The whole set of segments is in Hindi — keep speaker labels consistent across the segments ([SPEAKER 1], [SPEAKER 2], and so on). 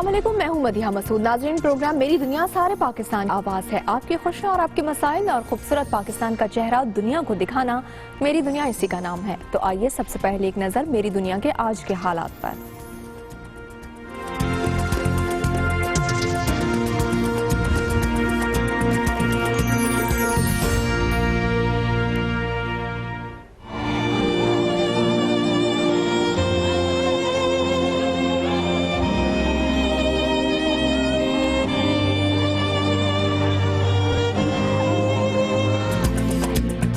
[SPEAKER 1] अस्सलाम वालेकुम, मैं हूं मदिहा मसूद। नाज़रीन, प्रोग्राम मेरी दुनिया सारे पाकिस्तान आवाज़ है। आपकी खुशियाँ और आपके मसाइल और खूबसूरत पाकिस्तान का चेहरा दुनिया को दिखाना मेरी दुनिया इसी का नाम है। तो आइए सबसे पहले एक नज़र मेरी दुनिया के आज के हालात पर।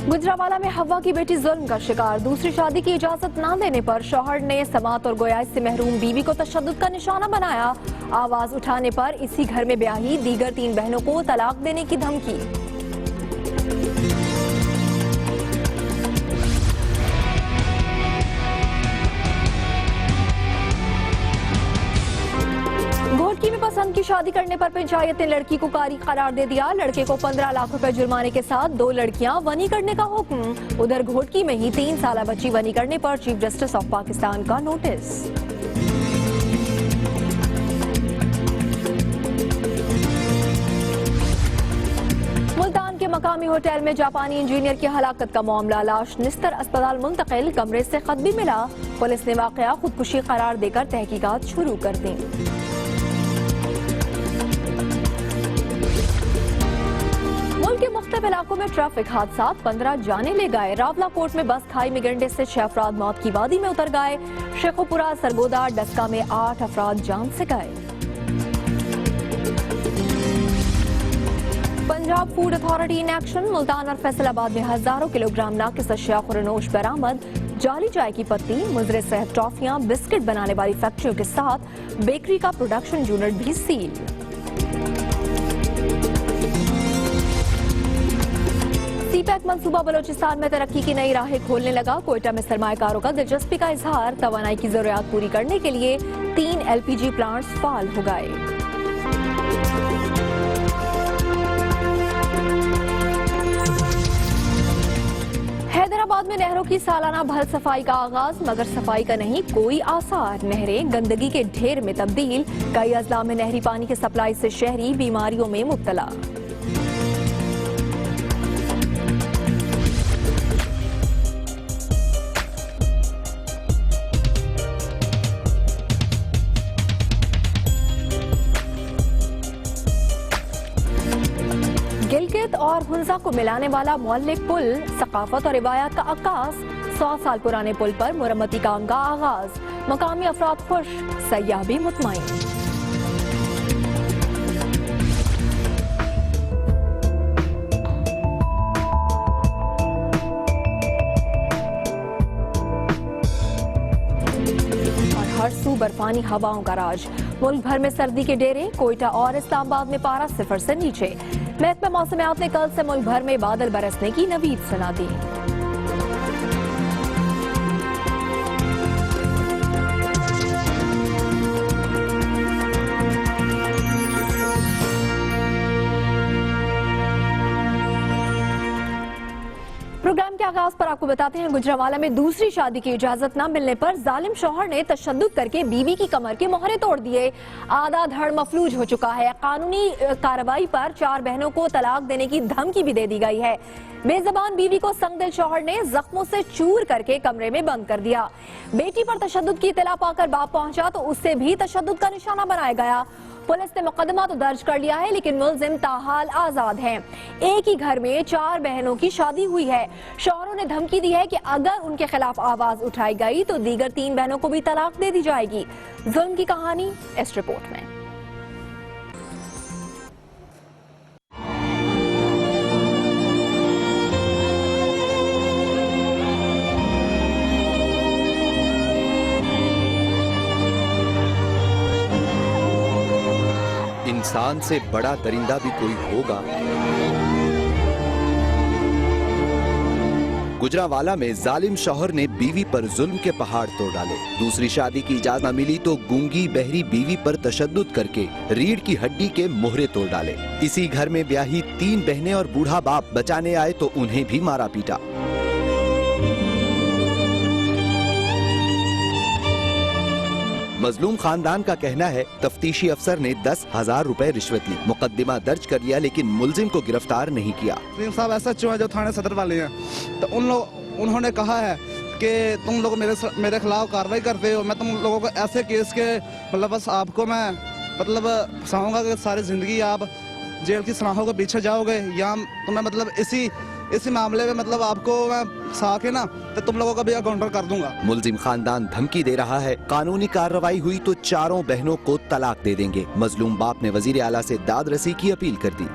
[SPEAKER 1] गुजरावाला में हवा की बेटी जुल्म का शिकार। दूसरी शादी की इजाजत न देने पर शौहर ने समात और गोयाई से महरूम बीवी को तशद्दुद का निशाना बनाया। आवाज उठाने पर इसी घर में ब्याही दीगर 3 बहनों को तलाक देने की धमकी। घोटकी में पसंद की शादी करने पर पंचायत ने लड़की को कारी करार दे दिया। लड़के को 15 लाख रुपए जुर्माने के साथ 2 लड़कियां वनी करने का हुक्म। उधर घोटकी में ही 3 साल बच्ची वनी करने पर चीफ जस्टिस ऑफ पाकिस्तान का नोटिस। मुल्तान के मकामी होटल में जापानी इंजीनियर की हलाकत का मामला। लाश निस्तर अस्पताल मुंतकिल, कमरे से खत भी मिला। पुलिस ने वाकया खुदकुशी करार देकर तहकीकात शुरू कर दी। मुल्क के मुख्तलिफ इलाकों में ट्रैफिक हादसा, 15 जाने ले गए। रावला कोट में बस खाई में गिरने से 6 अफराद मौत की वादी में उतर गए। शेखोपुरा, सरगोदा, डस्का में 8 अफराद जान से गए। Punjab food authority in action. Multan और फैसलाबाद में हजारों किलोग्राम नाकिस अशिया खुरनोश बरामद। जाली चाय की पत्ती, मुजरे सेहत टॉफियां, बिस्किट बनाने वाली फैक्ट्रियों के साथ बेकरी का प्रोडक्शन यूनिट भी सील। सीपैक मंसूबा बलोचिस्तान में तरक्की की नई राहें खोलने लगा। कोयटा में सरमायाकारों का दिलचस्पी का इजहार। तवानाई की जरूरियात पूरी करने के लिए 3 LPG प्लांट्स फाल हो गए। हैदराबाद में नहरों की सालाना भल सफाई का आगाज, मगर सफाई का नहीं कोई आसार। नहरें गंदगी के ढेर में तब्दील। कई अजला में नहरी पानी की सप्लाई से शहरी बीमारियों में मुब्तला। गिलगित और हुंजा को मिलाने वाला मौलिक पुल, सकाफत और रिवायत का अक्कास। 100 साल पुराने पुल पर मुरम्मती काम का आगाज। मकामी अफराद खुश, सयाह भी मुतमईन। और हर सू बर्फानी हवाओं का राज। मुल्क भर में सर्दी के डेरे। कोयटा और इस्लामाबाद में पारा 0 से नीचे। महकमा मौसमियात ने कल से मुल्क भर में बादल बरसने की नवीद सुना दी। प्रोग्राम के आगाज पर आपको बताते हैं, गुजरावाला में दूसरी शादी की इजाजत न मिलने पर जालिम शौहर ने तशद्दुद करके बीवी की कमर के मोहरे तोड़ दिए। आधा धड़ मफलूज हो चुका है। कानूनी कार्रवाई पर 4 बहनों को तलाक देने की धमकी भी दे दी गई है। बेजबान बीवी को संगदिल शौहर ने जख्मों से चूर करके कमरे में बंद कर दिया। बेटी पर तशद्दुद की इत्तला पाकर बाप पहुंचा तो उससे भी तशद्दुद का निशाना बनाया गया। पुलिस ने मुकदमा तो दर्ज कर लिया है, लेकिन मुलजिम ताहाल आजाद हैं। एक ही घर में 4 बहनों की शादी हुई है। शौहरों ने धमकी दी है कि अगर उनके खिलाफ आवाज उठाई गई तो दीगर 3 बहनों को भी तलाक दे दी जाएगी। जुल्म की कहानी इस रिपोर्ट में।
[SPEAKER 2] इंसान से बड़ा दरिंदा भी कोई होगा। गुजरावाला में जालिम शौहर ने बीवी पर जुल्म के पहाड़ तोड़ डाले। दूसरी शादी की इजाजत न मिली तो गूंगी बहरी बीवी पर तशद्दुद करके रीढ़ की हड्डी के मोहरे तोड़ डाले। इसी घर में ब्याही 3 बहनें और बूढ़ा बाप बचाने आए तो उन्हें भी मारा पीटा। मजलूम खानदान का कहना है तफ्तीशी अफसर ने 10,000 रुपए रिश्वत ली। मुकदमा दर्ज कर लिया लेकिन मुलजिम को गिरफ्तार नहीं किया।
[SPEAKER 3] साहब SHO है जो थाने सदर वाले हैं, तो उन्होंने कहा है कि तुम लोग मेरे खिलाफ कार्रवाई करते हो, मैं तुम लोगों को ऐसे केस के मतलब बस आपको मैं मतलब फंसाऊंगा कि सारी जिंदगी आप जेल की सलाखों के पीछे जाओगे, या तुम्हें मतलब इसी मामले में मतलब आपको मैं फंसा के ना तो तुम लोगों का भी काउंटर कर दूंगा।
[SPEAKER 2] मुलजिम खानदान धमकी दे रहा है कानूनी कार्रवाई हुई तो चारों बहनों को तलाक दे देंगे। मजलूम बाप ने वजीर आला से दाद रसी की अपील कर दी।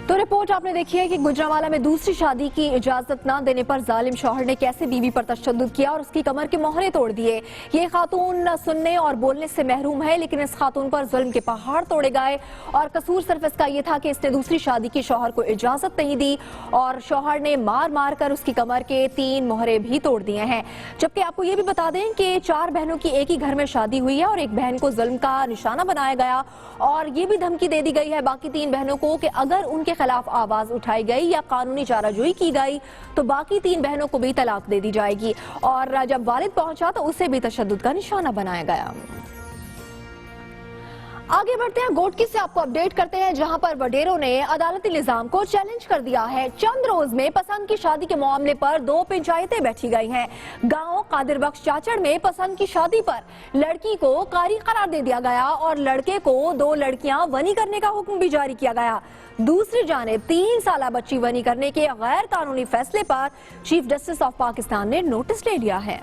[SPEAKER 1] तो रिपोर्ट आपने देखी है कि गुजरांवाला में दूसरी शादी की इजाजत न देने पर जालिम शौहर ने कैसे बीवी पर तशद्दुद किया और उसकी कमर के मोहरे तोड़ दिए। ये खातून सुनने और बोलने से महरूम है, लेकिन इस खातून पर जुल्म के पहाड़ तोड़े गए और कसूर सिर्फ इसका ये था कि इसने दूसरी शादी की शौहर को इजाजत नहीं दी और शौहर ने मार मार कर उसकी कमर के 3 मोहरे भी तोड़ दिए हैं। जबकि आपको ये भी बता दें कि 4 बहनों की एक ही घर में शादी हुई है और एक बहन को जुल्म का निशाना बनाया गया और ये भी धमकी दे दी गई है बाकी 3 बहनों को कि अगर उनके खिलाफ आवाज उठाई गई या कानूनी चाराजोई की गई तो बाकी 3 बहनों को भी तलाक दे दी जाएगी। और जब वालिद पहुंचा तो उसे भी तशद्दुद का निशाना बनाया गया। आगे बढ़ते हैं, गोटकी से आपको अपडेट करते हैं जहां पर वडेरों ने अदालती निजाम को चैलेंज कर दिया है। चंद रोज में पसंद की शादी के मामले पर 2 पंचायतें बैठी गई हैं। गांव कादिर बख्श चाचड़ में पसंद की शादी पर लड़की को कारी करार दे दिया गया और लड़के को 2 लड़कियां वनी करने का हुक्म भी जारी किया गया। दूसरी जानिब 3 साल बच्ची वनी करने के गैर कानूनी फैसले पर चीफ जस्टिस ऑफ पाकिस्तान ने नोटिस ले लिया है।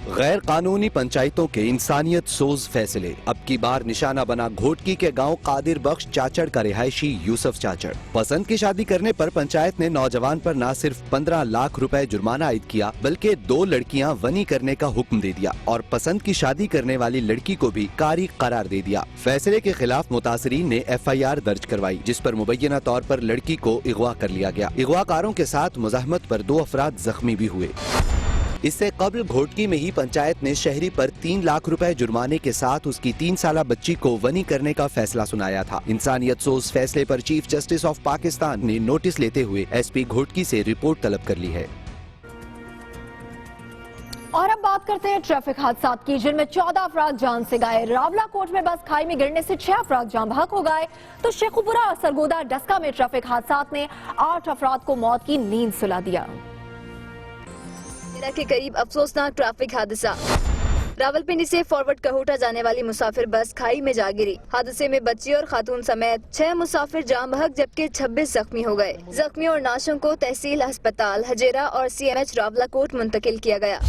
[SPEAKER 2] गैर कानूनी पंचायतों के इंसानियत सोज फैसले। अब की बार निशाना बना घोटकी के गांव कादिर बख्श चाचड़ का रिहायशी यूसुफ चाचड़। पसंद की शादी करने पर पंचायत ने नौजवान पर न सिर्फ 15 लाख रुपए जुर्माना आयद किया बल्कि 2 लड़कियां वनी करने का हुक्म दे दिया और पसंद की शादी करने वाली लड़की को भी कारी करार दे दिया। फैसले के खिलाफ मुतासरीन ने FIR दर्ज करवाई जिस पर मुबैना तौर पर लड़की को अगवा कर लिया गया। अगवाकारों के साथ मुज़ाहमत पर 2 अफराद जख्मी भी हुए। इससे कबल घोटकी में ही पंचायत ने शहरी पर 3 लाख रुपए जुर्माने के साथ उसकी 3 साला बच्ची को वनी करने का फैसला सुनाया था। इंसानियत सोज फैसले पर चीफ जस्टिस ऑफ पाकिस्तान ने नोटिस लेते हुए SP घोटकी से रिपोर्ट तलब कर ली है।
[SPEAKER 1] और अब बात करते हैं ट्रैफिक हादसात की, जिनमें 14 अफराद जान से गए। रावला कोट में बस खाई में गिरने से 6 अफराद जान बहक हो गए तो शेखुपुरा और सरगोदा डस्का में ट्रैफिक हादसात ने 8 अफराद को मौत की नींद सुला दिया।
[SPEAKER 4] के करीब अफसोसनाक ट्रैफिक हादसा। रावलपिंडी से फॉरवर्ड कहोटा जाने वाली मुसाफिर बस खाई में जा गिरी। हादसे में बच्ची और खातून समेत 6 मुसाफिर जाम बहक जबकि 26 जख्मी हो गए। जख्मियों और नाशों को तहसील अस्पताल हजेरा और CMH रावलाकोट मुंतकिल किया गया।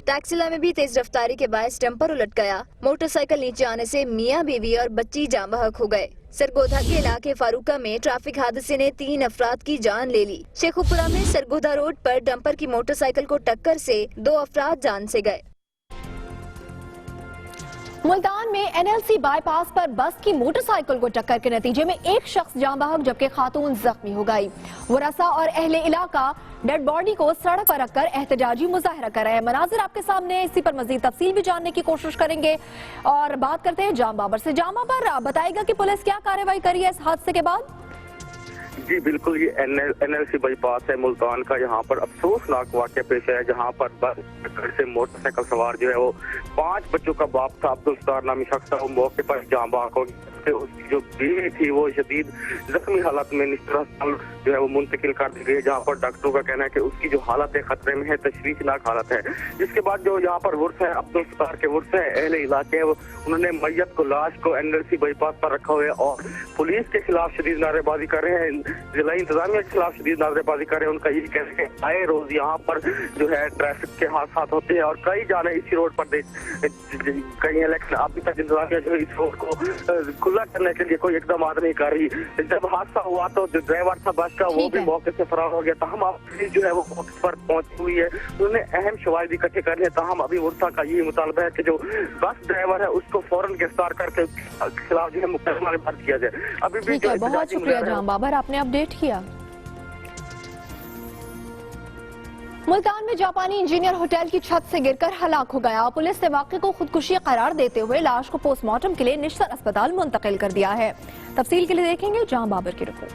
[SPEAKER 4] टैक्सिला में भी तेज रफ्तारी के बायस डंपर उलट गया। मोटरसाइकिल नीचे आने से मियां बीवी और बच्ची जाम बहक हो गए। सरगोधा के इलाके फारूका में ट्रैफिक हादसे ने 3 अफराद की जान ले ली। शेखुपुरा में सरगोधा रोड पर डंपर की मोटरसाइकिल को टक्कर से 2 अफराद जान से गए।
[SPEAKER 1] मुल्तान में NLC बाईपास पर बस की मोटरसाइकिल को टक्कर के नतीजे में एक शख्स जान बहक जबकि खातून जख्मी हो गई। वरसा और अहले इलाका डेड बॉडी को सड़क पर रखकर एहतजाजी मुजाहरा कर रहे हैं। मनाजिर आपके सामने, इसी पर मजीद तफसील भी जानने की कोशिश करेंगे। और बात करते हैं जाम बाबर से। जाम बाबर, बताएगा कि पुलिस क्या कार्रवाई करी है इस हादसे के बाद?
[SPEAKER 5] जी बिल्कुल, ये NLC बाईपास है मुल्तान का। यहाँ पर अफसोसनाक वाक़या पेश आया जहाँ पर बस से मोटरसाइकिल सवार जो है वो 5 बच्चों का बाप था, अब्दुल सत्तार नामी शख्स था, वो मौके पर जाम बहक हो गया। उसकी जो बीवी थी वो शदीद जख्मी हालत में निश्चित अस्पताल जो है वो मुंतकिल कर दी गई, जहाँ पर डॉक्टरों का कहना है कि उसकी जो हालत है खतरे में है, तशवीशनाक हालत है। जिसके बाद जो यहाँ पर वुर्स है, अब्दुल सत्तार के वुर्स है, अहले इलाके है, उन्होंने मैयत को, लाश को NLC बाईपास पर रखा हुआ है और पुलिस के खिलाफ शदीद नारेबाजी कर रहे हैं, जिला इंतजामिया के खिलाफ शदीद नारेबाजी कर रहे हैं। उनका यही कहना है कि आए रोज यहाँ पर जो है ट्रैफिक के हादसा होते हैं और कई जाने इसी रोड पर कई है, लेकिन अभी तक इंतजामिया जो है इस रोड को खुला करने के लिए कोई एकदम नहीं कर रही। जब हादसा हुआ तो जो ड्राइवर था बस का वो भी मौके से फरार हो गया। तहम पुलिस जो है वो मौके पर पहुंची हुई है, उन्होंने अहम शवाहिद इकट्ठे कर लिए। तहम अभी मुर्सा का यही मुतालबा है कि जो बस ड्राइवर है उसको फौरन गिरफ्तार करके खिलाफ जो है मुकदमा दर्ज किया जाए। अभी भी
[SPEAKER 1] बहुत शुक्रिया जाम बाबर, आपने अपडेट किया। मुल्तान में जापानी इंजीनियर होटल की छत से गिरकर हलाक हो गया। पुलिस ने वाक़े को खुदकुशी करार देते हुए लाश को पोस्टमार्टम के लिए निश्तर अस्पताल मुंतकिल कर दिया है। तफसील के लिए देखेंगे जाम बाबर की रिपोर्ट।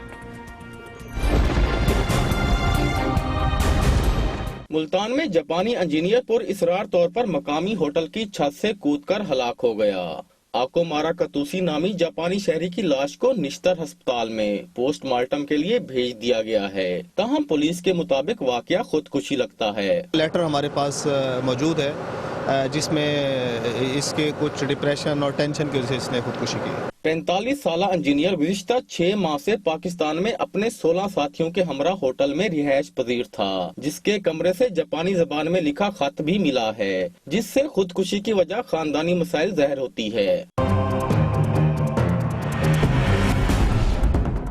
[SPEAKER 6] मुल्तान में जापानी इंजीनियर पुरइसरार तौर पर मकामी होटल की छत से कूदकर हलाक हो गया। आकोमारा कतूसी नामी जापानी शहरी की लाश को निश्तर अस्पताल में पोस्टमार्टम के लिए भेज दिया गया है। ताहम पुलिस के मुताबिक वाकया खुदकुशी लगता है।
[SPEAKER 7] लेटर हमारे पास मौजूद है जिसमें इसके कुछ डिप्रेशन और टेंशन की वजह से इसने खुदकुशी की।
[SPEAKER 6] 45 साला इंजीनियर गुज़िश्ता 6 माह से पाकिस्तान में अपने 16 साथियों के हमरा होटल में रिहायश पजीर था, जिसके कमरे से जापानी जबान में लिखा खत भी मिला है, जिससे खुदकुशी की वजह खानदानी मसाइल ज़ाहिर होती है।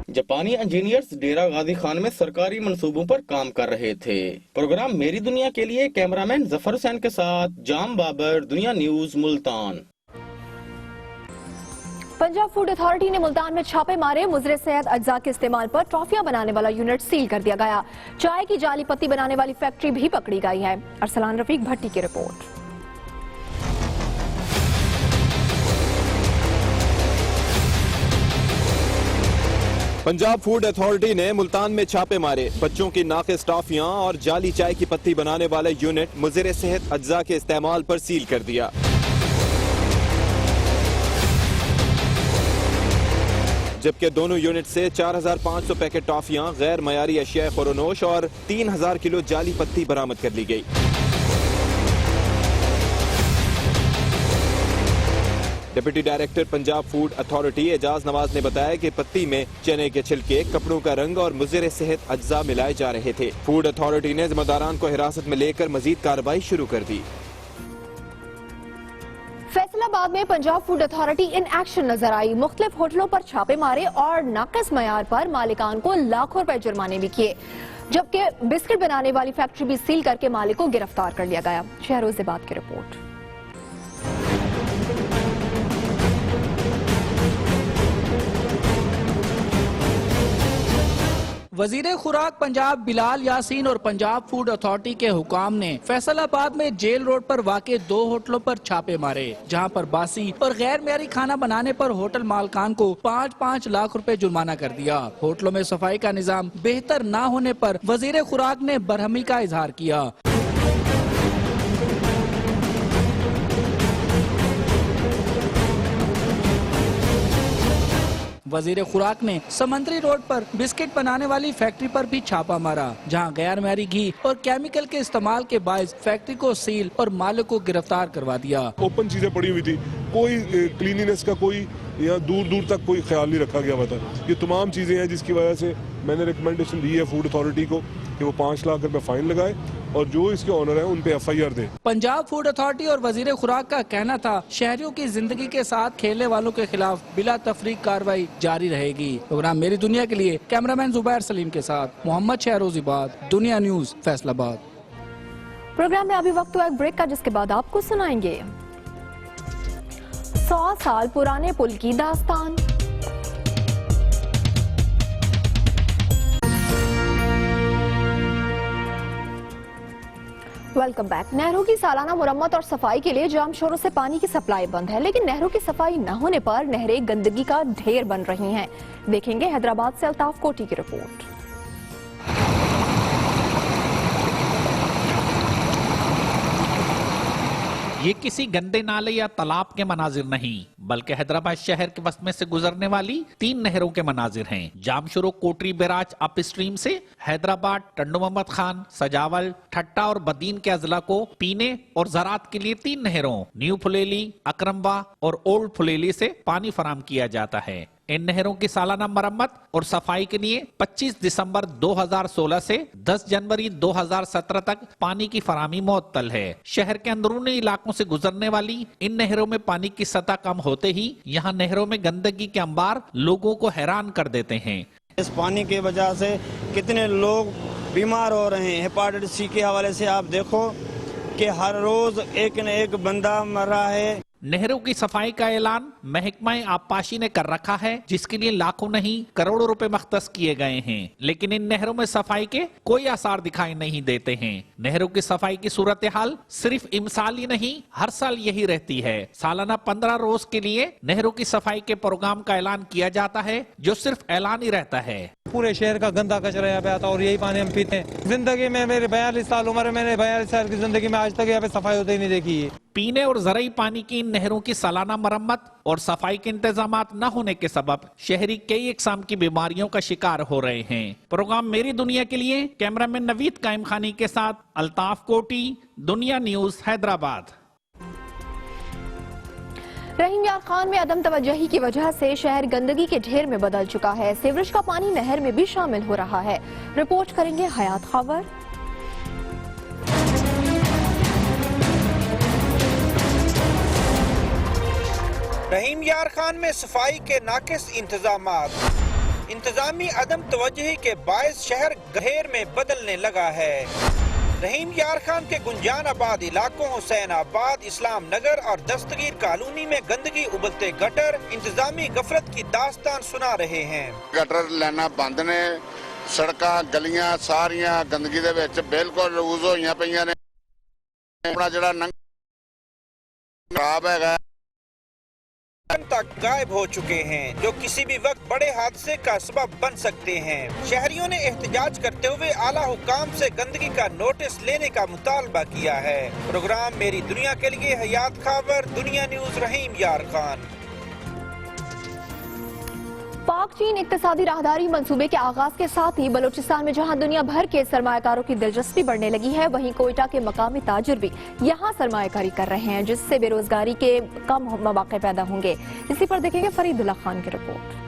[SPEAKER 6] जापानी इंजीनियर्स डेरा गाजी खान में सरकारी मंसूबों पर काम कर रहे थे। प्रोग्राम मेरी दुनिया के लिए कैमरामैन जफर हुसैन के साथ जाम बाबर, दुनिया news, Multan.
[SPEAKER 1] Punjab food authority ने मुल्तान में छापे मारे। मुजरे सेहत अज्जा के इस्तेमाल पर ट्रॉफियां बनाने वाला यूनिट सील कर दिया गया। चाय की जाली पत्ती बनाने वाली फैक्ट्री भी पकड़ी गई है। अरसलान रफीक भट्टी की रिपोर्ट।
[SPEAKER 8] पंजाब फूड अथॉरिटी ने मुल्तान में छापे मारे। बच्चों की नाकिस टॉफियां और जाली चाय की पत्ती बनाने वाला यूनिट मुजरे सेहत अज्जा के इस्तेमाल पर सील कर दिया। जबकि दोनों यूनिट से 4500 पैकेट टॉफियां, गैर मयारी अशिया खुरोनोश और 3000 किलो जाली पत्ती बरामद कर ली गई। Deputy director Punjab food authority Ejaz Nawaz ने बताया कि पत्ती में चने के छिलके, कपड़ों का रंग और मुज़रे सेहत अज्जा मिलाए जा रहे थे। फूड अथॉरिटी ने जिम्मेदारान को हिरासत में लेकर मजीद कार्रवाई शुरू कर दी।
[SPEAKER 1] फैसलाबाद में Punjab food authority in action नजर आई। मुख्तलिफ होटलों पर छापे मारे और नाकिस मयार पर मालिकान को लाखों रुपए जुर्माने भी किए, जबकि बिस्किट बनाने वाली फैक्ट्री भी सील करके मालिक को गिरफ्तार कर लिया गया। शहरोज बात की रिपोर्ट।
[SPEAKER 9] वजीर खुराक पंजाब बिलाल यासीन और पंजाब फूड अथॉरिटी के हुकाम ने फैसलाबाद में जेल रोड पर वाक़े 2 होटलों पर छापे मारे, जहां पर बासी और गैर मेयारी खाना बनाने पर होटल मालकान को 5-5 लाख रुपए जुर्माना कर दिया। होटलों में सफाई का निजाम बेहतर न होने पर वजीर खुराक ने बरहमी का इजहार किया। वजीर खुराक ने समंदरी रोड पर बिस्किट बनाने वाली फैक्ट्री पर भी छापा मारा, जहां गैर मेयारी घी और केमिकल के इस्तेमाल के बायस फैक्ट्री को सील और मालिक को गिरफ्तार करवा दिया।
[SPEAKER 10] ओपन चीजें पड़ी हुई थी, कोई क्लीनिनेस का कोई या दूर दूर तक कोई ख्याल नहीं रखा गया हुआ था। ये तमाम चीजें हैं जिसकी वजह से मैंने रिकमेंडेशन दी है फूड अथॉरिटी को कि वो 5 लाख रुपए फाइन लगाए और जो इसके ऑनर है उन पे FIR दे। पंजाब
[SPEAKER 9] फूड अथॉरिटी और वजीर खुराक का कहना था शहरियों की जिंदगी के साथ खेलने वालों के खिलाफ बिला तफरीक कार्रवाई जारी रहेगी। प्रोग्राम मेरी दुनिया के लिए कैमरामैन जुबैर सलीम के साथ मोहम्मद शहरोज बात, दुनिया न्यूज, फैसलाबाद।
[SPEAKER 1] प्रोग्राम में अभी वक्त हुआ एक ब्रेक का, जिसके बाद आपको सुनाएंगे 100 साल पुराने पुल की दास्तान। Welcome back. नहरों की सालाना मुरम्मत और सफाई के लिए जाम शोरों से पानी की सप्लाई बंद है, लेकिन नहरों की सफाई न होने पर नहरें गंदगी का ढेर बन रही हैं। देखेंगे हैदराबाद से अल्ताफ कोटी की रिपोर्ट।
[SPEAKER 11] ये किसी गंदे नाले या तालाब के मनाजिर नहीं, बल्कि हैदराबाद शहर के वस्त में से गुजरने वाली 3 नहरों के मनाजिर हैं। जामशोरो कोटरी बैराज अप स्ट्रीम से हैदराबाद, टंडो मोहम्मद खान, सजावल, ठट्टा और बदीन के अजला को पीने और ज़राअत के लिए 3 नहरों न्यू फुलेली, अकरम्बा और ओल्ड फुलेली से पानी फराम किया जाता है। इन नहरों की सालाना मरम्मत और सफाई के लिए 25 दिसंबर 2016 से 10 जनवरी 2017 तक पानी की फरामी मुअत्तल है। शहर के अंदरूनी इलाकों से गुजरने वाली इन नहरों में पानी की सतह कम होते ही यहाँ नहरों में गंदगी के अंबार लोगों को हैरान कर देते हैं।
[SPEAKER 12] इस पानी की वजह से कितने लोग बीमार हो रहे हैं। हेपेटाइटिस C के हवाले से आप देखो कि हर रोज एक न एक बंदा मर रहा है।
[SPEAKER 11] नहरों की सफाई का ऐलान महकमा आबपाशी ने कर रखा है, जिसके लिए लाखों नहीं करोड़ों रुपए मख्तस किए गए हैं, लेकिन इन नहरों में सफाई के कोई आसार दिखाई नहीं देते हैं। नहरों की सफाई की सूरत हाल सिर्फ इमसाल ही नहीं, हर साल यही रहती है। सालाना 15 रोज के लिए नहरों की सफाई के प्रोग्राम का ऐलान किया जाता है, जो सिर्फ ऐलान ही रहता है।
[SPEAKER 13] पूरे शहर का गंदा कचरा यहाँ पे आता और यही पानी हम पीते हैं। जिंदगी में मेरे 42 साल उम्र है, मैंने 42 साल की जिंदगी में आज तक यहाँ पे सफाई होती ही नहीं देखी है।
[SPEAKER 11] पीने और ज़राई पानी की इन नहरों की सालाना मरम्मत और सफाई के इंतजामात न होने के सबब शहरी कई अक़साम की बीमारियों का शिकार हो रहे हैं। प्रोग्राम मेरी दुनिया के लिए कैमरामैन नवीद कायम खानी के साथ अल्ताफ कोटी, दुनिया न्यूज, हैदराबाद।
[SPEAKER 1] रहीम यार खान में अदम तवज्जही की वजह से शहर गंदगी के ढेर में बदल चुका है। सीवरेज का पानी नहर में भी शामिल हो रहा है। रिपोर्ट करेंगे हयात खबर।
[SPEAKER 14] रहीम यार खान में सफाई के नाकिस इंतजामात, इंतजामी अदम तवज्जही के बायस शहर गहेर में बदलने लगा है। रहीम यार खान के गुंजान आबाद इलाकों हुसैन आबाद, इस्लाम नगर और दस्तगीर कॉलोनी में गंदगी, उबलते गटर इंतजामी गफलत की दास्तान सुना रहे हैं।
[SPEAKER 15] गटर लाना बंद ने, सड़कां गलियां सारियां गंदगी दे विच बिल्कुल लूज होईयां पईयां ने। अपना जिहड़ा खराब है
[SPEAKER 14] तक गायब हो चुके हैं, जो किसी भी वक्त बड़े हादसे का सबब बन सकते हैं। शहरियों ने एहतजाज करते हुए आला हुकाम से गंदगी का नोटिस लेने का मुतालबा किया है। प्रोग्राम मेरी दुनिया के लिए हयात खबर, दुनिया न्यूज, रहीम यार खान।
[SPEAKER 1] पाक चीन इक्तिसादी राहदारी मंसूबे के आगाज के साथ ही बलूचिस्तान में जहां दुनिया भर के सरमायाकारों की दिलचस्पी बढ़ने लगी है, वहीं कोयटा के मकामी ताजिर भी यहां सरमायाकारी कर रहे हैं, जिससे बेरोजगारी के कम मौके पैदा होंगे। इसी पर देखेंगे फरीदुल्लाह खान की रिपोर्ट।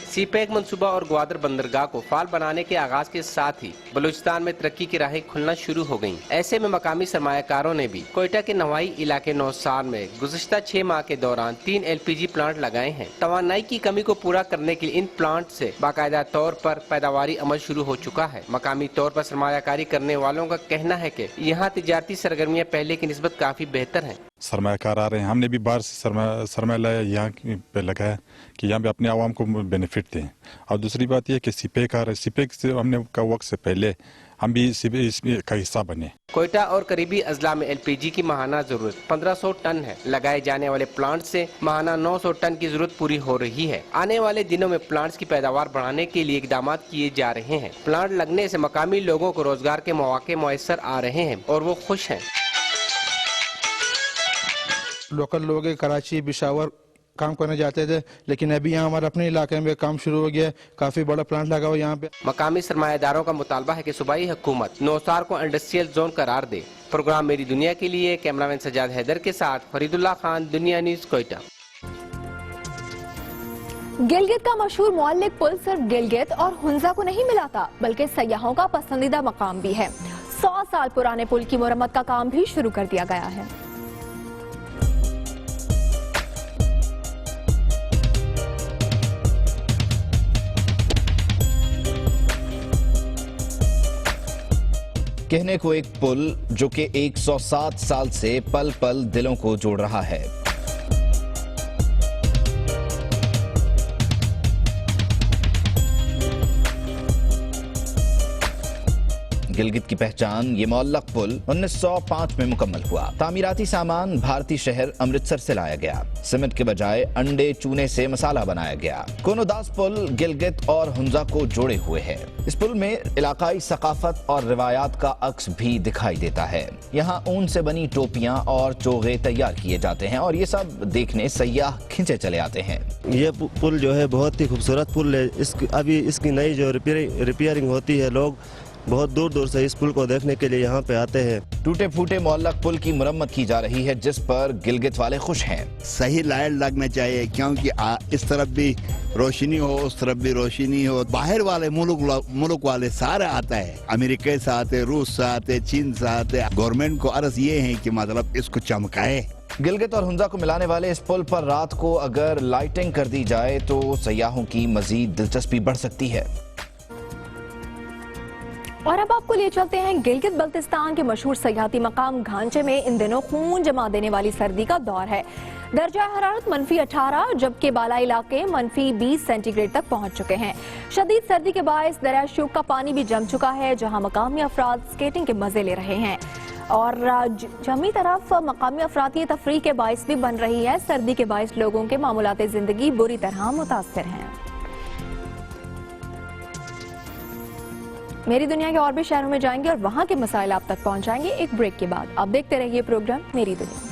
[SPEAKER 16] सीपेक मंसूबा और ग्वादर बंदरगाह को फाल बनाने के आगाज के साथ ही बलूचिस्तान में तरक्की की राहें खुलना शुरू हो गयी। ऐसे में मकामी सरमायाकारों ने भी कोयटा के नवाई इलाके नौसार में गुज़िश्ता 6 माह के दौरान 3 LPG प्लांट लगाए हैं। तवानाई की कमी को पूरा करने के लिए इन प्लांट से बाकायदा तौर पर पैदावारी अमल शुरू हो चुका है। मकामी तौर पर सरमायाकारी करने वालों का कहना है कि यहाँ तिजारती सरगर्मियाँ पहले की निस्बत काफी बेहतर है।
[SPEAKER 17] सरमायाकार आ रहे हैं, हमने भी बाहर से सरमाया लाया यहाँ पे लगाया कि यहाँ पे अपने आवाम को बेनिफिट दें। और दूसरी बात यह कि सीपेक आ रहा है, सीपेक से हमने का वक्त से पहले हम भी इसमें का हिस्सा बने।
[SPEAKER 16] कोयटा और करीबी अजला में LPG की माहाना जरूरत 1500 टन है। लगाए जाने वाले प्लांट से माहाना 900 टन की जरूरत पूरी हो रही है। आने वाले दिनों में प्लांट्स की पैदावार बढ़ाने के लिए इकदाम किए जा रहे हैं। प्लांट लगने से मकामी लोगों को रोजगार के मौके मुयस्सर आ रहे हैं और वो खुश हैं।
[SPEAKER 18] लोकल लोग कराची पिशावर काम करने जाते थे, लेकिन अभी यहाँ हमारे अपने इलाके में काम शुरू हो गया। काफी बड़ा प्लांट लगा हुआ यहाँ पे।
[SPEAKER 16] मकामी सरमायादारों का मुतालबा है कि सूबाई हुकूमत नौसार को इंडस्ट्रियल जोन करार दे। प्रोग्राम मेरी दुनिया के लिए कैमरामैन सजाद हैदर के साथ फरीदुल्लाह खान, दुनिया न्यूज, कोयटा।
[SPEAKER 1] गिलगित का मशहूर मुअल्लिक पुल सिर्फ गिलगित और हुंजा को नहीं मिलाता, बल्कि सयाहों का पसंदीदा मकाम भी है। 100 साल पुराने पुल की मुरम्मत का काम भी शुरू कर दिया गया है।
[SPEAKER 2] कहने को एक पुल जो कि 107 साल से पल पल दिलों को जोड़ रहा है। गिलगित की पहचान ये मुअल्लक पुल 1905 में मुकम्मल हुआ। तामीराती सामान भारतीय शहर अमृतसर से लाया गया। सीमेंट के बजाय अंडे चूने से मसाला बनाया गया। कोनोदास पुल गिलगित और हुंजा को जोड़े हुए है। इस पुल में इलाकाई सकाफत और रिवायात का अक्स भी दिखाई देता है। यहाँ ऊन से बनी टोपियाँ और चोगे तैयार किए जाते हैं और ये सब देखने सयाह खिंचे चले आते हैं।
[SPEAKER 12] ये पुल जो है बहुत ही खूबसूरत पुल है। अभी इसकी नई जो रिपेयरिंग होती है, लोग बहुत दूर दूर से इस पुल को देखने के लिए यहाँ पे आते हैं।
[SPEAKER 2] टूटे फूटे मुअल्लक पुल की मुरम्मत की जा रही है, जिस पर गिलगित वाले खुश हैं।
[SPEAKER 19] सही लाइट लगना चाहिए, क्योंकि इस तरफ भी रोशनी हो, उस तरफ भी रोशनी हो। बाहर वाले मुल्क वाले सारे आता है, अमेरिका से आते, रूस से आते, चीन से आते। गवर्नमेंट को अर्ज ये है कि मतलब इसको चमकाए।
[SPEAKER 2] गिलगित और हुंजा को मिलाने वाले इस पुल पर रात को अगर लाइटिंग कर दी जाए तो सयाहों की मजीद दिलचस्पी बढ़ सकती है।
[SPEAKER 1] और अब आपको लिए चलते हैं गिलगित बल्तिस्तान के मशहूर सयाहती मकाम घांचे में इन दिनों खून जमा देने वाली सर्दी का दौर है। दर्जा हरारत -18 जबकि बालाई इलाके -20 सेंटीग्रेड तक पहुंच चुके हैं। शदीद सर्दी के बायस दरिया शूक का पानी भी जम चुका है, जहां मकामी अफराद स्केटिंग के मजे ले रहे हैं और जमी तरफ मकामी अफराती तफरीह के बायस भी बन रही है। सर्दी के बायस लोगों के मामूलात जिंदगी बुरी तरह मुतासर हैं। मेरी दुनिया के और भी शहरों में जाएंगे और वहां के मसाइल आप तक पहुंचाएंगे एक ब्रेक के बाद। आप देखते रहिए प्रोग्राम मेरी दुनिया।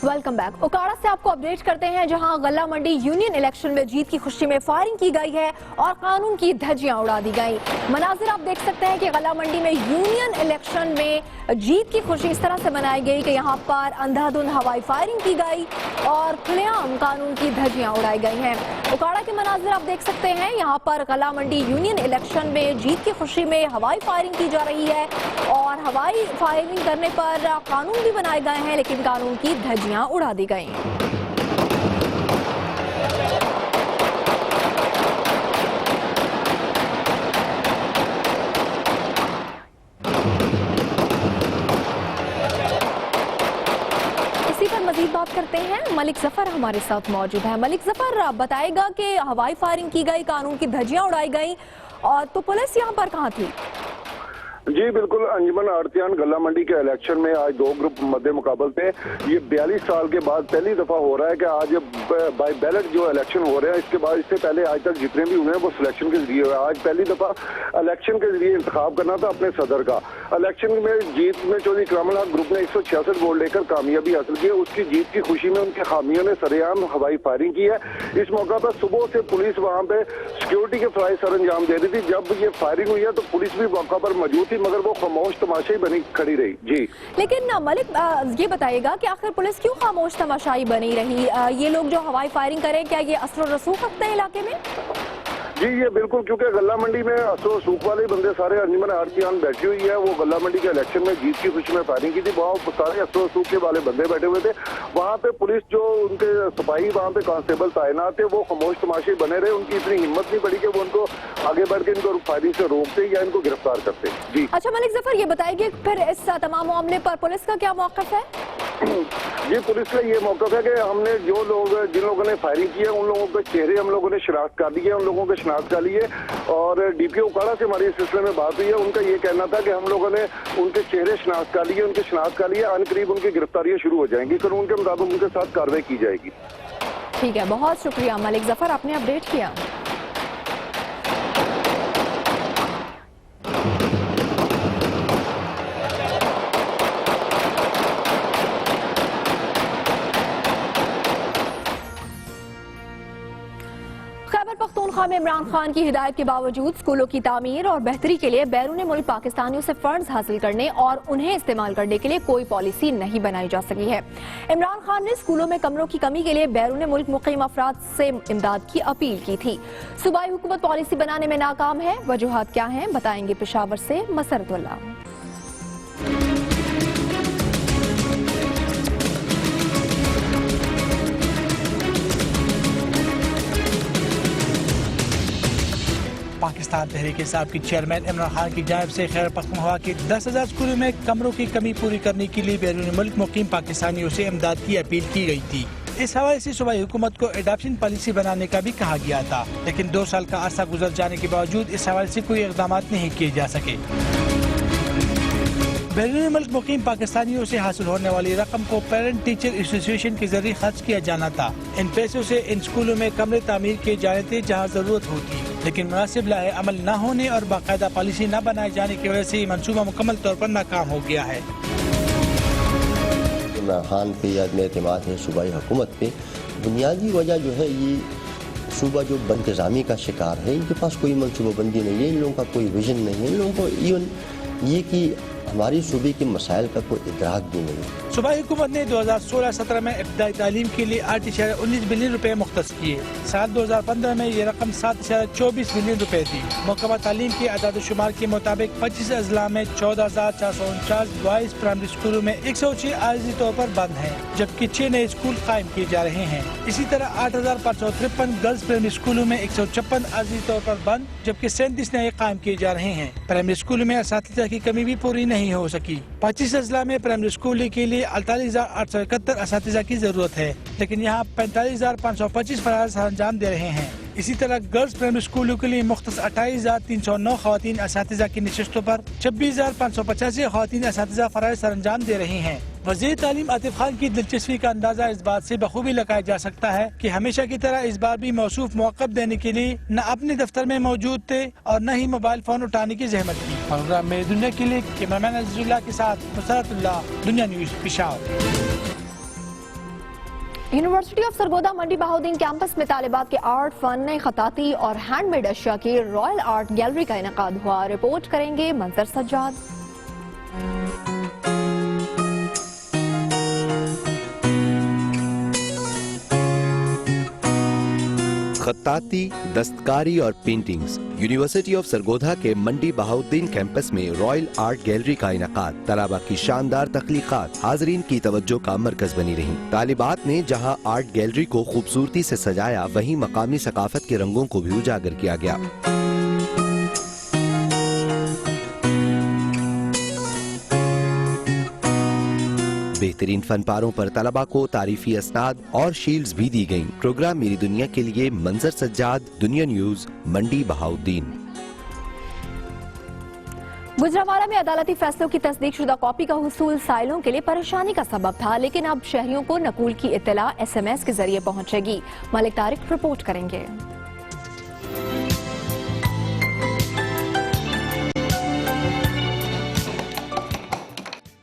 [SPEAKER 1] Welcome back. ओकाड़ा से आपको अपडेट करते हैं, जहां गल्ला मंडी यूनियन इलेक्शन में जीत की खुशी में फायरिंग की गई है और कानून की धज्जियां उड़ा दी गई। मनाजिर आप देख सकते हैं कि गल्ला मंडी में यूनियन इलेक्शन में जीत की खुशी इस तरह से मनाई गई कि यहां पर अंधाधुंध हवाई फायरिंग की गई और खुलेआम कानून की धज्जियां उड़ाई गई हैं। ओकाड़ा के मनाजिर आप देख सकते हैं, यहां पर गल्ला मंडी यूनियन इलेक्शन में जीत की खुशी में हवाई फायरिंग की जा रही है और हवाई फायरिंग करने पर कानून भी बनाए गए हैं, लेकिन कानून की धज्जियां उड़ा दी गई। इसी पर मजीद बात करते हैं, मलिक जफर हमारे साथ मौजूद है। मलिक जफर बताएगा कि हवाई फायरिंग की गई, कानून की धज्जियां उड़ाई गई और तो पुलिस यहाँ पर कहाँ थी?
[SPEAKER 20] जी बिल्कुल, अंजुमन आड़तियान गल्ला मंडी के इलेक्शन में आज दो ग्रुप मध्य मुकाबल थे। ये 42 साल के बाद पहली दफा हो रहा है कि आज बाई बैलेट जो इलेक्शन हो रहे हैं, इसके बाद इससे पहले आज तक जितने भी हुए हैं वो सिलेक्शन के जरिए हुए। आज पहली दफा इलेक्शन के जरिए इंतखाब करना था अपने सदर का। इलेक्शन में जीत में चौधरी इकरामुल हक ग्रुप ने 166 वोट लेकर कामयाबी हासिल की। उसकी जीत की खुशी में उनके हामियों ने सरेआम हवाई फायरिंग की है। इस मौका पर सुबह से पुलिस वहाँ पे सिक्योरिटी के फ्राइज सर अंजाम दे रही थी। जब ये फायरिंग हुई है तो पुलिस भी मौका पर मौजूद थी, मगर वो खामोश तमाशाई बनी खड़ी रही। जी
[SPEAKER 1] लेकिन मलिक ये बताइएगा कि आखिर पुलिस क्यों खामोश तमाशाई बनी रही? ये लोग जो हवाई फायरिंग करें, क्या ये असर रसूख रखते हैं इलाके में?
[SPEAKER 20] जी ये बिल्कुल, क्योंकि गल्ला मंडी में असर सूख वाले बंदे सारे अंजुमन आड़तियान बैठी हुई है। वो गल्ला मंडी के इलेक्शन में जीत की खुशी में फायरिंग की थी। वहाँ सारे असर सूख के वाले बंदे बैठे हुए थे। वहाँ पे पुलिस जो उनके सिपाही वहाँ पे कांस्टेबल तैनात थे, वो खामोश तमाशे बने रहे। उनकी इतनी हिम्मत नहीं पड़ी कि वो उनको आगे बढ़ के इनको फायरिंग से रोकते या इनको गिरफ्तार करते। जी
[SPEAKER 1] अच्छा मलिक जफर, ये बताइए फिर इस तमाम मामले पर पुलिस का क्या मौक़िफ़ है?
[SPEAKER 20] जी पुलिस का ये मौक़िफ़ है कि हमने जो लोग जिन लोगों ने फायरिंग की है उन लोगों के चेहरे हम लोगों ने शनाख्त कर लिए, उन लोगों के शनाख्त कर लिए और डीपीओ ओकाड़ा से हमारी इस सिलसिले में बात हुई है। उनका ये कहना था कि हम लोगों ने उनके चेहरे शनाख्त कर लिए, उनके शनाख्त कर लिए, अनकरीब उनकी गिरफ्तारियां शुरू हो जाएंगी, कानून के मुताबिक उनके साथ कार्रवाई की जाएगी।
[SPEAKER 1] ठीक है, बहुत शुक्रिया मलिक जफर, आपने अपडेट किया। पख्तूनख्वा में इमरान खान की हिदायत के बावजूद स्कूलों की तामीर और बेहतरी के लिए बैरून मुल्क पाकिस्तानियों से फंड्स हासिल करने और उन्हें इस्तेमाल करने के लिए कोई पॉलिसी नहीं बनाई जा सकी है। इमरान खान ने स्कूलों में कमरों की कमी के लिए बैरून मुल्क मुकीम अफराद से इमदाद की अपील की थी। सूबाई हुकूमत पॉलिसी बनाने में नाकाम है। वजूहात क्या हैं, बताएंगे पेशावर से मसरतुल्लाह।
[SPEAKER 9] पाकिस्तान तहरीक इंसाफ की चेयरमैन इमरान खान की जानिब से खैबर पख्तूनख्वा के 10,000 स्कूलों में कमरों की कमी पूरी करने के लिए बैरून मुल्क मुकीम पाकिस्तानियों से इमदाद की अपील की गई थी। इस हवाले से सूबाई हुकूमत को एडॉप्शन पॉलिसी बनाने का भी कहा गया था, लेकिन 2 साल का अरसा गुजर जाने के बावजूद इस हवाले से कोई इक़दाम नहीं किए जा सके। बैरून मुल्क मुकीम पाकिस्तानियों से हासिल होने वाली रकम को पेरेंट टीचर एसोसिएशन के जरिए खर्च किया जाना था। इन पैसों से इन स्कूलों में कमरे तामीर किए जाने थे जहाँ जरूरत होती, लेकिन मुनासिब लाहे अमल न होने और बाकायदा पॉलिसी न बनाए जाने की वजह से ये मनसूबा मुकम्मल तौर पर नाकाम हो गया है।
[SPEAKER 21] इमरान खान पे या एतमाद है सूबाई हुकूमत पे, बुनियादी वजह जो है ये सूबा जो बदनिज़ामी का शिकार है। इनके पास कोई मनसूबाबंदी नहीं है, इन लोगों का कोई विजन नहीं है। इन लोगों को इवन ये कि हमारी सूबे के मसाइल का कोई इदराक भी नहीं।
[SPEAKER 9] सूबाई हुकूमत ने 2016-17 में इब्तदाई तालीम के लिए 8.19 बिलियन रुपए मुख्तस किए। साल 2015 में ये रकम 7.24 बिलियन रुपए थी। महकमा तालीम के अदाद-ओ-शुमार के मुताबिक 25 अजला में 14,449 बॉयज प्राइमरी स्कूलों में 106 आर्जी तौर पर बंद हैं, जबकि 6 नए स्कूल कायम किए जा रहे हैं। इसी तरह 8,553 गर्ल्स प्राइमरी स्कूलों में 156 आर्जी तौर पर बंद, जबकि 37 नए कायम किए जा रहे हैं। प्राइमरी स्कूल में असातिज़ा की कमी भी पूरी नहीं हो सकी। 25 अजला में प्राइमरी स्कूल के लिए 48,871 असातिज़ा की जरूरत है, लेकिन यहाँ 45,525 फराज सरंजाम दे रहे हैं। इसी तरह गर्ल्स प्राइमरी स्कूलों के लिए मुख्तस 28,309 खवातीन असातिज़ा की नशिस्तों पर 26,585 खवातीन असातिज़ा फराज सरंजाम दे रहे हैं। वज़ीर तालीम आतिफ खान की दिलचस्पी का अंदाजा इस बात से बखूबी लगाया जा सकता है कि हमेशा की तरह इस बार भी मौसूफ मौक़िफ़ देने के लिए न अपने दफ्तर में मौजूद थे और न ही मोबाइल फोन उठाने की जहमत की। प्रोग्राम में दुनिया के लिए कैमरामैन अज़ीज़ुल्लाह के साथ मुसरतुल्लाह, दुनिया news, Peshawar.
[SPEAKER 1] University of Sargodha Mandi Bahauddin campus में तालिबात के आर्ट, फन, खताती और हैंडमेड अशिया की रॉयल आर्ट गैलरी का इनेकाद हुआ। रिपोर्ट करेंगे मंजर सज्जाद।
[SPEAKER 2] खत्ताती, दस्तकारी और पेंटिंग्स। यूनिवर्सिटी ऑफ सरगोधा के मंडी बहाउद्दीन कैंपस में रॉयल आर्ट गैलरी का इनेकाद तलबा की शानदार तख्लीकात हाजरीन की तवज्जो का मरकज बनी रही। तालिबात ने जहां आर्ट गैलरी को खूबसूरती से सजाया, वहीं मकामी सकाफत के रंगों को भी उजागर किया गया। बेहतरीन फनपारों पर तलबा को तारीफी असनाद और शील्ड्स भी दी गयी। प्रोग्राम मेरी दुनिया के लिए मंजर सज्जाद, दुनिया न्यूज, मंडी बहाउद्दीन।
[SPEAKER 1] गुजरांवाला में अदालती फैसलों की तस्दीक शुदा कॉपी का हुसूल साइलों के लिए परेशानी का सबब था, लेकिन अब शहरियों को नकूल की इत्तला SMS के जरिए पहुंचेगी। मलिक तारिक रिपोर्ट करेंगे।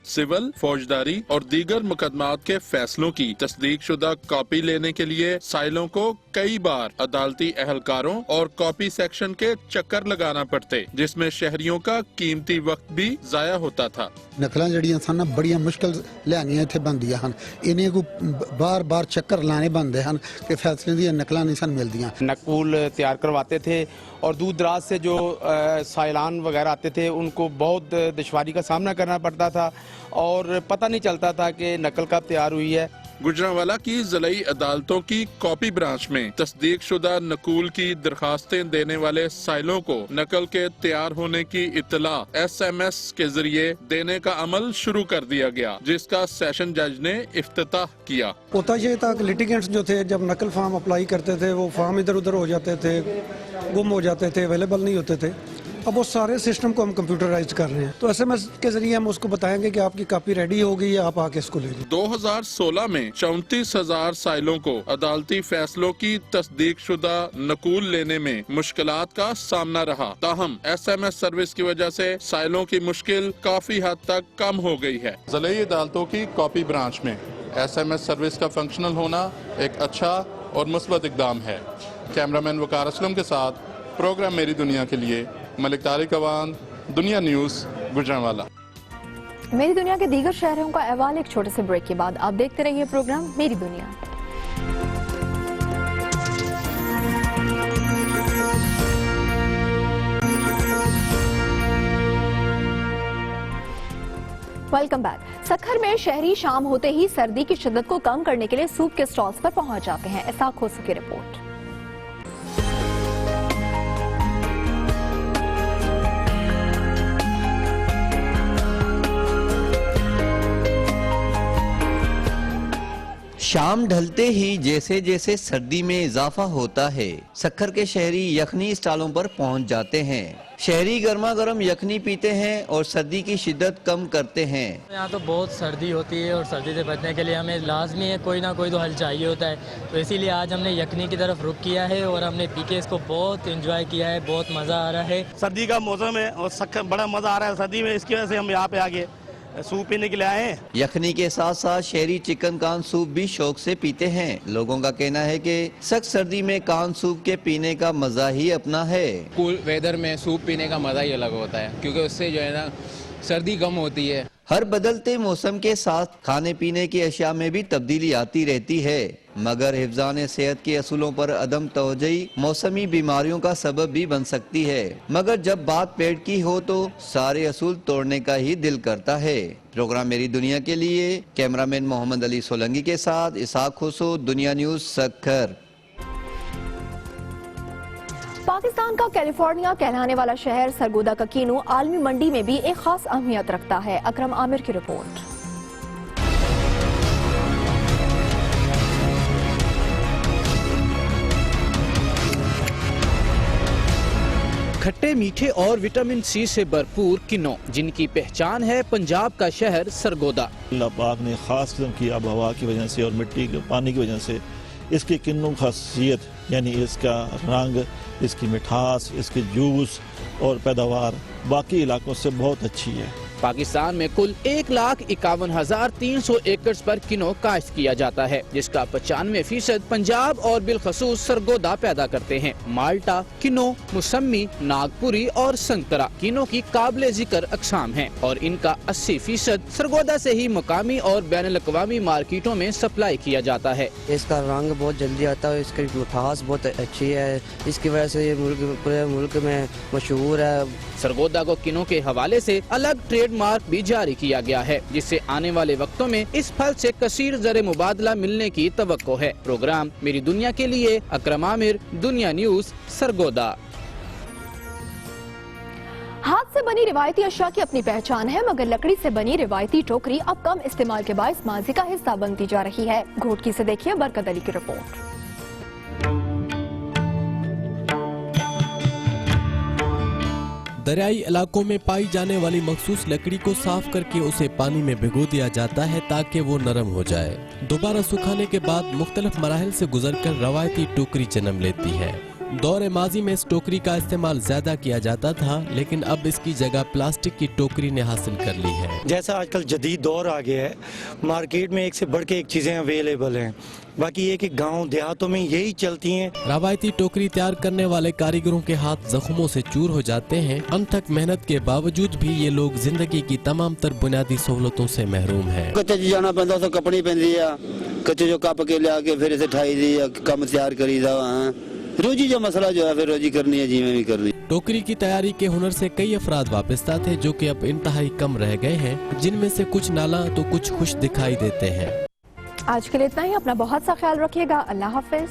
[SPEAKER 3] सिविल, फौजदारी और दीगर मुकदमात के फैसलों की तस्दीक शुदा कॉपी लेने के लिए साइलों को कई बार अदालती अहलकारों और कॉपी सेक्शन के चक्कर लगाना पड़ते, जिसमें शहरियों का कीमती वक्त भी जाया होता था।
[SPEAKER 22] नकलां जड़ियां सन बड़ियां मुश्किल लियानियां इत्थे बनदियां हन, इन्हें को बार बार चक्कर लाने बनदे हन कि फैसले दी नकलां नहीं सन मिलदियां।
[SPEAKER 23] नकूल तैयार करवाते थे और दूर दराज से जो साइलान वगैरह आते थे उनको बहुत दुश्वारी का सामना करना पड़ता था और पता नहीं चलता था कि नकल कब तैयार हुई है।
[SPEAKER 3] गुजरांवाला की जिलाई अदालतों की कॉपी ब्रांच में तस्दीक शुदा नकूल की दरखास्तें देने वाले साइलों को नकल के तैयार होने की इत्तला SMS के जरिए देने का अमल शुरू कर दिया गया, जिसका सेशन जज ने इफ्तिताह किया।
[SPEAKER 24] होता ये था कि लिटिगेंट्स जो थे जब नकल फार्म अप्लाई करते थे वो फार्म इधर उधर हो जाते थे, गुम हो जाते थे, अवेलेबल नहीं होते थे। अब वो सारे सिस्टम को हम कंप्यूटराइज कर रहे हैं, तो SMS के जरिए हम उसको बताएंगे कि आपकी कॉपी रेडी हो गई है, आप आके इसको ले लीजिए।
[SPEAKER 3] 2016 में 34,000 साइलों को अदालती फैसलों की तस्दीक शुदा नकूल लेने में मुश्किलात का सामना रहा। ताहम SMS सर्विस की वजह से साइलों की मुश्किल काफी हद तक कम हो गई है। जिलाई अदालतों की कॉपी ब्रांच में SMS सर्विस का फंक्शनल होना एक अच्छा और मुस्बत इकदाम है। कैमरामैन वकार असलम के साथ प्रोग्राम मेरी दुनिया के लिए मलिक तारिक अवान, दुनिया न्यूज, गुजरांवाला।
[SPEAKER 1] मेरी दुनिया के दीगर शहरों का अहवाल एक छोटे से ब्रेक के बाद। आप देखते रहिए प्रोग्राम मेरी दुनिया। Welcome back. सखर में शहरी शाम होते ही सर्दी की शिद्दत को कम करने के लिए सूप के स्टॉल्स पर पहुंच जाते हैं। इसाक खोसू की रिपोर्ट।
[SPEAKER 25] शाम ढलते ही जैसे जैसे सर्दी में इजाफा होता है, सखर के शहरी यखनी स्टॉलों पर पहुंच जाते हैं। शहरी गर्मा गर्म यखनी पीते हैं और सर्दी की शिद्दत कम करते हैं।
[SPEAKER 26] यहाँ तो बहुत सर्दी होती है और सर्दी से बचने के लिए हमें लाजमी है कोई ना कोई तो हल चाहिए होता है, तो इसीलिए आज हमने यखनी की तरफ रुख किया है और हमने पी के इसको बहुत एंजॉय किया है, बहुत मज़ा आ रहा है।
[SPEAKER 27] सर्दी का मौसम है और सखर बड़ा मज़ा आ रहा है सर्दी में, इसकी वजह से हम यहाँ पे आगे सूप पीने के लिए आए हैं।
[SPEAKER 25] यखनी के साथ साथ शहरी चिकन कान सूप भी शौक से पीते हैं। लोगों का कहना है कि सख्त सर्दी में कान सूप के पीने का मजा ही अपना है।
[SPEAKER 28] कूल वेदर में सूप पीने का मजा ही अलग होता है, क्योंकि उससे जो है ना
[SPEAKER 4] सर्दी कम होती है।
[SPEAKER 25] हर बदलते मौसम के साथ खाने पीने की अशिया में भी तब्दीली आती रहती है, मगर हिफ्ज़ान सेहत के असूलों पर अदम तवज्जुही मौसमी बीमारियों का सबब भी बन सकती है। मगर जब बात पेट की हो तो सारे असूल तोड़ने का ही दिल करता है। प्रोग्राम मेरी दुनिया के लिए कैमरामैन मोहम्मद अली सोलंगी के साथ इसाक खुसो, दुनिया न्यूज, सक्खर।
[SPEAKER 1] पाकिस्तान का कैलिफोर्निया कहलाने वाला शहर सरगोदा का कीनू आलमी मंडी में भी एक खास अहमियत रखता है। अकरम आमिर की रिपोर्ट।
[SPEAKER 5] खट्टे मीठे और विटामिन सी से भरपूर किन्नौ, जिनकी पहचान है पंजाब का शहर सरगोदा।
[SPEAKER 6] अल्लाह पाक ने खास किस्म की आब हवा की वजह से और मिट्टी के पानी की वजह से इसकी किन्नू खासियत यानी इसका रंग, इसकी मिठास, इसके जूस और पैदावार बाकी इलाकों से बहुत अच्छी है।
[SPEAKER 5] पाकिस्तान में कुल 1,51,300 एकड़ पर किन्नौ काश्त किया जाता है, जिसका 95% पंजाब और बिलखसूस सरगोदा पैदा करते हैं। माल्टा, किन्नौ, मुसम्मी, नागपुरी और संतरा किन्नौ की काबिले जिक्र अकसाम हैं और इनका 80% सरगोदा से ही मुकामी और बैनुल-अक़वामी मार्केटों में सप्लाई किया जाता है।
[SPEAKER 7] इसका रंग बहुत जल्दी आता है, इसकी मिठास बहुत अच्छी है, इसकी वजह से ये पूरे मुल्क में मशहूर है।
[SPEAKER 5] सरगोदा को किन्नौ के हवाले से अलग ट्रेडमार्क भी जारी किया गया है, जिससे आने वाले वक्तों में इस फल से कसीर ज़र मुबादला मिलने की तवक्को है। प्रोग्राम मेरी दुनिया के लिए अकरम आमिर, दुनिया न्यूज, सरगोदा।
[SPEAKER 1] हाथ से बनी रिवायती अशिया की अपनी पहचान है, मगर लकड़ी से बनी रिवायती टोकरी अब कम इस्तेमाल के बायस माजी का हिस्सा बनती जा रही है। घोटकी से देखिए बरकत अली की रिपोर्ट।
[SPEAKER 8] दरियाई इलाकों में पाई जाने वाली मखसूस लकड़ी को साफ करके उसे पानी में भिगो दिया जाता है ताकि वो नरम हो जाए। दोबारा सुखाने के बाद मुख्तलिफ मराहिल से गुजरकर रवायती टोकरी जन्म लेती है। दौर माजी में इस टोकरी का इस्तेमाल ज्यादा किया जाता था, लेकिन अब इसकी जगह प्लास्टिक की टोकरी ने हासिल कर ली है।
[SPEAKER 10] जैसा आजकल जदीद दौर आ गया है, मार्केट में एक से बढ़ के एक चीजें अवेलेबल हैं। बाकी ये कि गांव देहातों में यही चलती हैं।
[SPEAKER 8] रवायती टोकरी तैयार करने वाले कारीगरों के हाथ जख्मों से चूर हो जाते हैं। अनथक मेहनत के बावजूद भी ये लोग जिंदगी की तमाम तर बुनियादी सहूलतों से महरूम है।
[SPEAKER 13] कच्चे जाना पैंदा तो कपड़ी पैंदी है, कच्चे जो कप के लिया के फिर इसे ठाई दी कम तैयार करी दा। रोजी जो मसला जो है फिर रोजी करनी है, जी में भी करनी।
[SPEAKER 8] टोकरी की तैयारी के हुनर से कई अफराद वाबस्ता थे जो कि अब इंतहाई कम रह गए हैं, जिनमें से कुछ नाला तो कुछ खुश दिखाई देते हैं।
[SPEAKER 1] आज के लिए इतना ही। अपना बहुत सा ख्याल रखिएगा। अल्लाह हाफिज।